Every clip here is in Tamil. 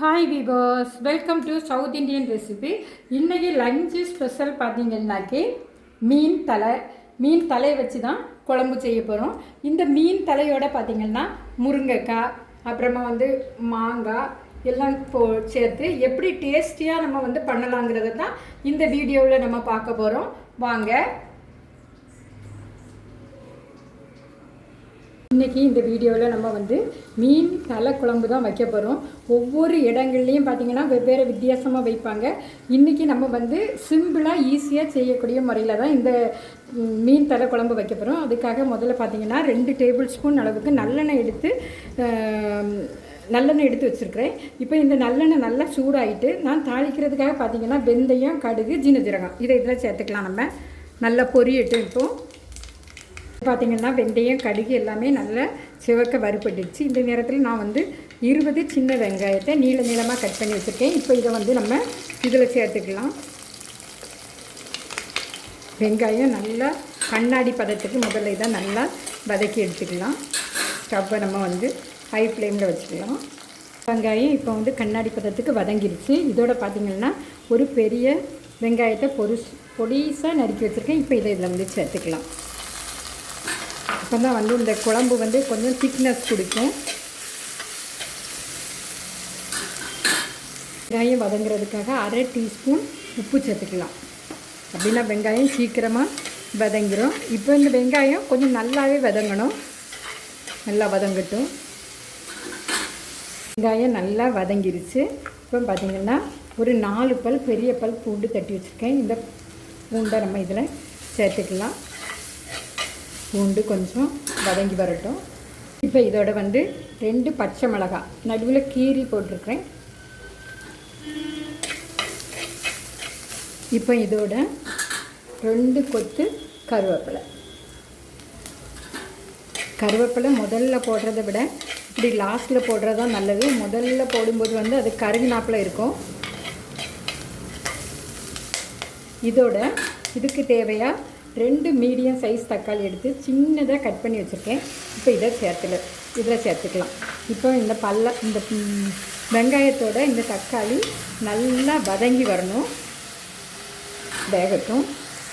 Hi viewers, welcome to south Indian recipe. இன்றைக்கி லஞ்சு ஸ்பெஷல் பார்த்தீங்கன்னாக்கி மீன் தலை வச்சு தான் குழம்பு செய்ய போகிறோம். இந்த மீன் தலையோடு பார்த்திங்கன்னா முருங்கைக்காய், அப்புறமா மாங்காய் எல்லாம் சேர்த்து எப்படி டேஸ்டியாக நம்ம பண்ணலாங்கிறத தான் இந்த வீடியோவில் நம்ம பார்க்க போகிறோம். வாங்க. இன்றைக்கி இந்த வீடியோவில் நம்ம மீன் தலை குழம்பு தான் வைக்க போகிறோம். ஒவ்வொரு இடங்கள்லையும் பார்த்திங்கன்னா வெவ்வேறு வித்தியாசமாக வைப்பாங்க. இன்றைக்கி நம்ம சிம்பிளாக ஈஸியாக செய்யக்கூடிய முறையில் தான் இந்த மீன் தலை குழம்பு வைக்க போகிறோம். அதுக்காக முதல்ல பார்த்திங்கன்னா 2 டேபிள் ஸ்பூன் அளவுக்கு நல்லெண்ணெய் எடுத்து வச்சுருக்கிறேன். இப்போ இந்த நல்லெண்ணெய் நல்லா சூடாகிட்டு நான் தாளிக்கிறதுக்காக பார்த்திங்கன்னா வெந்தயம், கடுகு, ஜீரகம் இதில் சேர்த்துக்கலாம். நம்ம நல்லா பொரியட்டு. இப்போது பார்த்திங்கன்னா வெந்தயம், கடுகு எல்லாமே நல்லா சிவக்க வறுபட்டுச்சு. இந்த நேரத்தில் நான் 20 சின்ன வெங்காயத்தை நீளமாக கட் பண்ணி வச்சுருக்கேன். இப்போ இதை நம்ம இதில் சேர்த்துக்கலாம். வெங்காயம் நல்லா கண்ணாடி பதத்துக்கு முதல்ல இதை நல்லா வதக்கி எடுத்துக்கலாம். ஸ்டவ்வை நம்ம ஹை ஃப்ளேமில் வச்சுக்கலாம். வெங்காயம் இப்போ கண்ணாடி பதத்துக்கு வதங்கிடுச்சு. இதோட பார்த்திங்கன்னா ஒரு பெரிய வெங்காயத்தை பொடிசாக நறுக்கி வச்சுருக்கேன். இப்போ இதில் சேர்த்துக்கலாம். அப்போ தான் இந்த குழம்பு கொஞ்சம் திக்னஸ் கொடுக்கும். வெங்காயம் வதங்கிறதுக்காக 1/2 டீஸ்பூன் உப்பு சேர்த்துக்கலாம். அப்படின்னா வெங்காயம் சீக்கிரமாக வதங்கிடும். இப்போ இந்த வெங்காயம் கொஞ்சம் நல்லாவே வதங்கணும். நல்லா வதங்கட்டும். வெங்காயம் நல்லா வதங்கிருச்சு. இப்போ பார்த்திங்கன்னா ஒரு 4 பல் பெரிய பல் பூண்டு தட்டி வச்சுருக்கேன். இந்த பூண்டை நம்ம இதில் சேர்த்துக்கலாம். பூண்டு கொஞ்சம் வதங்கி வரட்டும். இப்போ இதோட 2 பச்சை மிளகாய் நடுவில் கீரி போட்டிருக்கிறேன். இப்போ இதோட 2 கொத்து கருவேப்பிலை முதல்ல போடுறத விட இப்படி லாஸ்ட்டில் போடுறது தான் நல்லது. முதல்ல போடும்போது அது கருகினாப்பில் இருக்கும். இதோட இதுக்கு தேவையாக 2 மீடியம் சைஸ் தக்காளி எடுத்து சின்னதாக கட் பண்ணி வச்சுருக்கேன். இப்போ இதில் சேர்த்துக்கலாம். இப்போ இந்த வெங்காயத்தோட இந்த தக்காளி நல்லா வதங்கி வரணும், வேகட்டும்.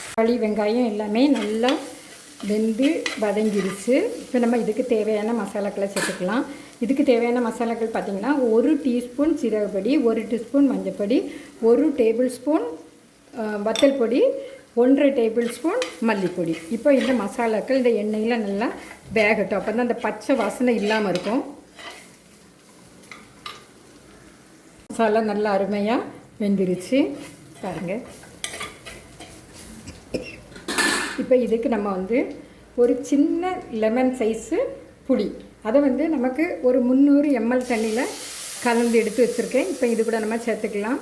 தக்காளி வெங்காயம் எல்லாமே நல்லா வெந்து வதங்கிடுச்சு. இப்போ நம்ம இதுக்கு தேவையான மசாலாக்களை சேர்த்துக்கலாம். இதுக்கு தேவையான மசாலாக்கள் பார்த்திங்கன்னா 1 டீஸ்பூன் சீரகப்பொடி, 1 டீஸ்பூன் மஞ்சப்பொடி, 1 டேபிள் ஸ்பூன் வத்தல் பொடி, 1/2 டேபிள் ஸ்பூன் மல்லிப்பொடி. இப்போ இந்த மசாலாக்கள் இந்த எண்ணெயில் நல்லா வேகட்டும். அப்போ தான் அந்த பச்சை வாசனை இல்லாமல் இருக்கும். மசாலா நல்லா அருமையாக வெந்துருச்சு பாருங்கள். இப்போ இதுக்கு நம்ம ஒரு சின்ன லெமன் சைஸு புளி, அதை நமக்கு ஒரு 300 ml தண்ணியில் கலந்து எடுத்து வச்சுருக்கேன். இப்போ இது கூட நம்ம சேர்த்துக்கலாம்.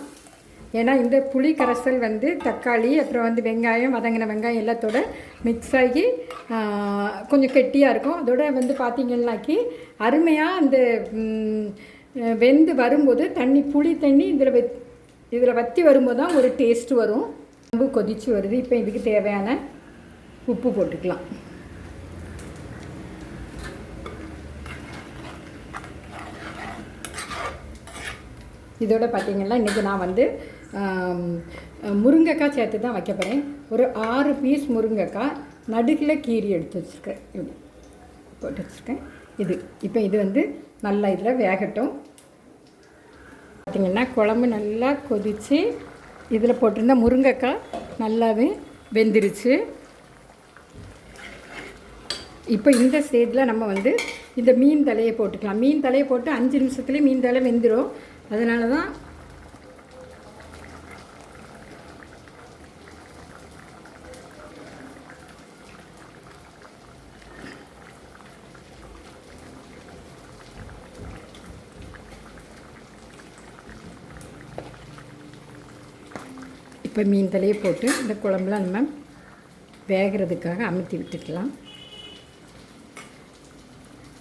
ஏன்னா இந்த புளி கரைசல் தக்காளி அப்புறம் வெங்காயம், வதங்கின வெங்காயம் எல்லாத்தோட மிக்ஸ் ஆகி கொஞ்சம் கெட்டியாக இருக்கும். அதோட பார்த்திங்கன்னாக்கி அருமையாக அந்த வெந்து வரும்போது புளி தண்ணி இதில் வற்றி வரும்போது தான் ஒரு டேஸ்ட்டு வரும். ரொம்ப கொதித்து வருது. இப்போ இதுக்கு தேவையான உப்பு போட்டுக்கலாம். இதோட பார்த்திங்கன்னா இன்றைக்கி நான் முருங்கைக்காய் சேர்த்து தான் வைக்க போகிறேன். ஒரு 6 பீஸ் முருங்கைக்காய் நடுக்கில் கீரி எடுத்து வச்சுருக்கேன். இப்படி போட்டு வச்சுருக்கேன். இப்போ இது நல்லா இதில் வேகட்டும். பார்த்திங்கன்னா குழம்பு நல்லா கொதித்து இதில் போட்டிருந்த முருங்கைக்காய் நல்லாவே வெந்துருச்சு. இப்போ இந்த ஸ்டேஜில் நம்ம இந்த மீன் தலையை போட்டுக்கலாம். மீன் தலையை போட்டு 5 நிமிஷத்துலேயே மீன் தலை வெந்துடும். அதனால தான் இப்போ மீன் தலையை போட்டு இந்த குழம்புல நம்ம வேகிறதுக்காக அமுத்தி விட்டுக்கலாம்.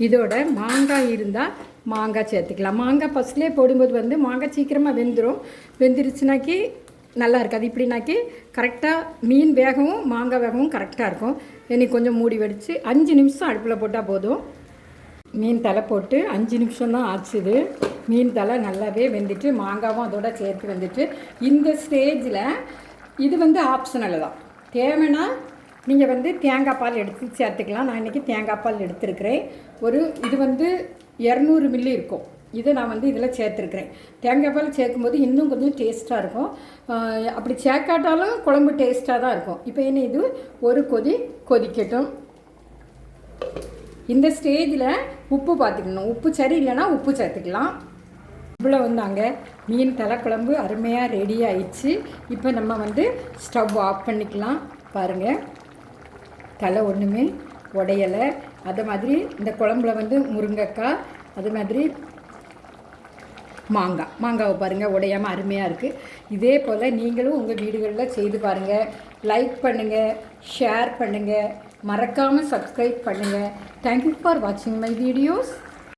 இதோட மாங்காய் இருந்தால் மாங்காய் சேர்த்துக்கலாம். மாங்காய் ஃபஸ்ட்லேயே போடும்போது மாங்காய் சீக்கிரமாக வெந்துருச்சுனாக்கி நல்லா இருக்காது. இப்படினாக்கி கரெக்டாக மீன் வேகவும் மாங்காய் வேகவும் கரெக்டாக இருக்கும். இனி கொஞ்சம் மூடி வடித்து 5 நிமிஷம் அடுப்பில் போட்டால் போதும். மீன் தலை போட்டு 5 நிமிஷம் தான் ஆச்சுது. மீன் தலை நல்லாவே வெந்துட்டு மாங்காவும் அதோட சேர்த்து வந்துட்டு இந்த ஸ்டேஜில் இது வந்து ஆப்ஷனல் தான். தேவைன்னா நீங்கள் வந்து தேங்காய் பால் எடுத்து சேர்த்துக்கலாம். நான் இன்றைக்கி தேங்காய் பால் எடுத்துருக்கிறேன். இது வந்து 200 மில்லி இருக்கும். இதை நான் வந்து இதில் சேர்த்துருக்குறேன். தேங்காய் பால் சேர்க்கும்போது இன்னும் கொஞ்சம் டேஸ்ட்டாக இருக்கும். அப்படி சேர்க்காட்டாலும் குழம்பு டேஸ்ட்டாக தான் இருக்கும். இப்போ என்ன இது ஒரு கொதிக்கட்டும். இந்த ஸ்டேஜில் உப்பு பார்த்துக்கணும். உப்பு சரி இல்லைன்னா உப்பு சேர்த்துக்கலாம். இவ்வளோ வந்தாங்க மீன் தலைக்குழம்பு அருமையாக ரெடி ஆயிடுச்சு. இப்போ நம்ம வந்து ஸ்டவ் ஆஃப் பண்ணிக்கலாம். பாருங்கள், தலை ஒன்றுமே உடையலை. அது மாதிரி இந்த குழம்புல வந்து முருங்கைக்காய், அது மாதிரி மாங்காவை பாருங்கள் உடையாமல் அருமையாக இருக்குது. இதே போல் நீங்களும் உங்கள் வீடுகளில் செய்து பாருங்கள். லைக் பண்ணுங்கள், ஷேர் பண்ணுங்கள், மறக்காமல் சப்ஸ்கிரைப் பண்ணுங்கள். தேங்க்யூ ஃபார் வாட்சிங் மை வீடியோஸ்.